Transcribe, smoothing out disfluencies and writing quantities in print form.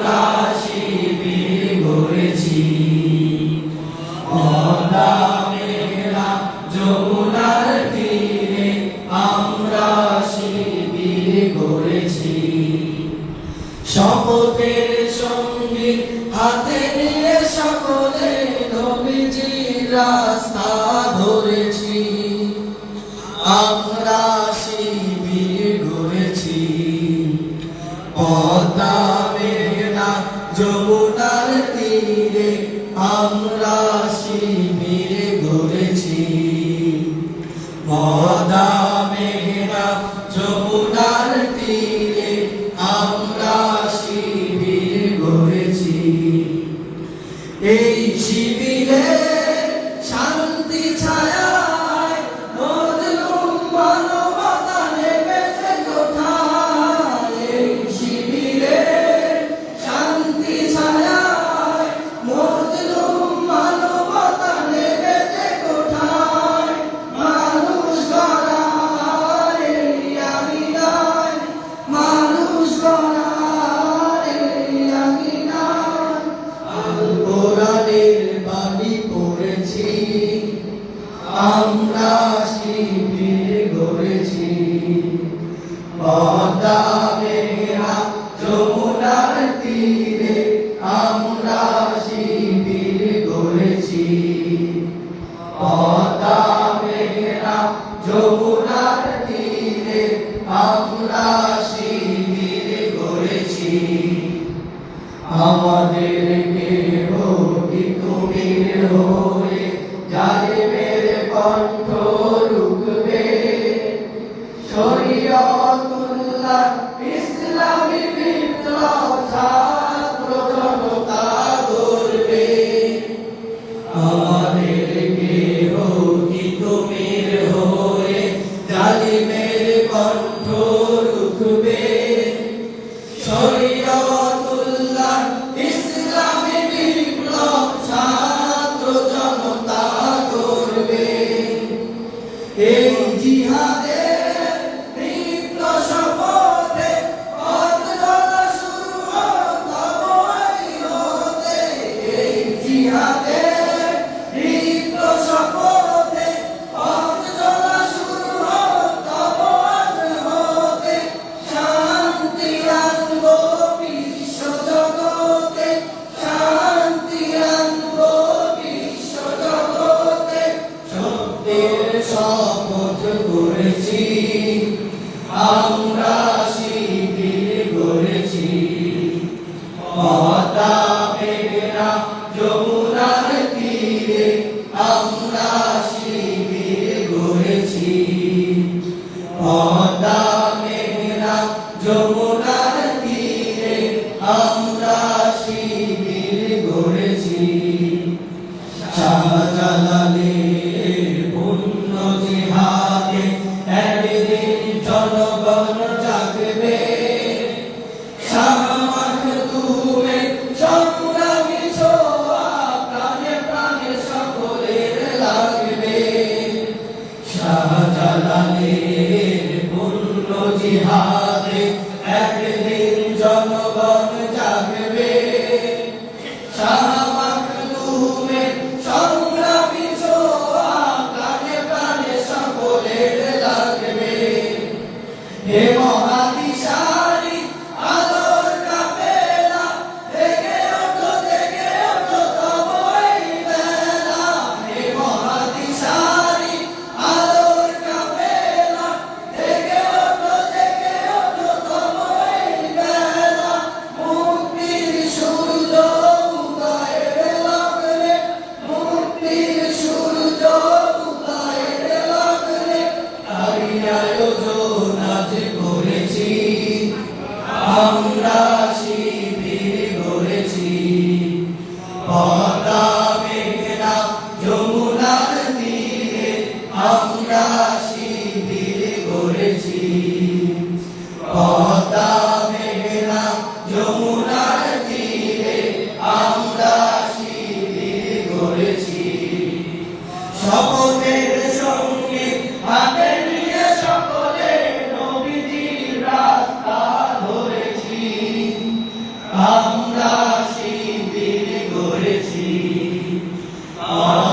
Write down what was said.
আমরা শিবির গড়েছি। পদ্মা মেঘনা যমুনার তীরে আমরা শিবির গড়েছি। শপথের সঙ্গীত হাতে নিয়ে সকলে নবীজির রাস্তা ধরেছি। আমরা শিবির গড়েছি। পদ্মা মেঘনা যমুনার তীরে আমরা শিবির গড়েছি। পদ্মা মেঘনা যমুনার তীরে আমরা শিবির গড়েছি। এই শিবিরে শান্তি ছায়ায় মজলুম মানবতা নেমেছে কোথায়। এই শিবিরে শান্তি ছায়ায় মজলুম মানবতা নেমেছে কোথায়। মানুষ গড়ার এই আঙিনায়, মানুষ গড়ার এই আঙিনায় আল কোরআনের বাণী পড়েছি। আমরা শিবির গড়েছি। পদ্মা মেঘনা যমুনার তীরে আমরা শিবির গড়েছি। পদ্মা মেঘনা যমুনার তীরে আমরা শিবির গড়েছি। আমাদের কেহ কি কুমির হয়ে জালিমের কণ্ঠ রুখবে। শরীয়তুল্লাহ ইসলামী বিপ্লব ছাত্র জনতা গড়বে। আমাদের কেহ কি কুমির হয়ে জালিমের কণ্ঠ রুখবে। শরীয়তুল্লাহ ইসলামী বিপ্লব ছাত্র জনতা গড়বে। এই জিহাদের তীব্র শপথে পথ চলা শুরু তব এই হতে। এই জিহাদের তীব্র শপথে পথ চলা শুরু তব আজ হতে। শান্তি আনবো বিশ্ব জগতে, শান্তি আনবো বিশ্ব জগতে। সত্যের শপথ করেছি। আমরা শিবির গড়েছি। পদ্মা মেঘনা যমুনার তীরে আমরা শিবির গড়েছি। পদ্মা মেঘনা যমুনার তীরে আমরা শিবির গড়েছি। শাহজালালের পুণ্য জিহাদে একদিন জনগণ জাগবে। শাহ মাখদুমের সংগ্রামী ছোঁয়া প্রাণে প্রাণে সকলের লাগবে। শাহজালালের পুণ্য জিহাদে একদিন জনগণ জাগবে। আওয়াজ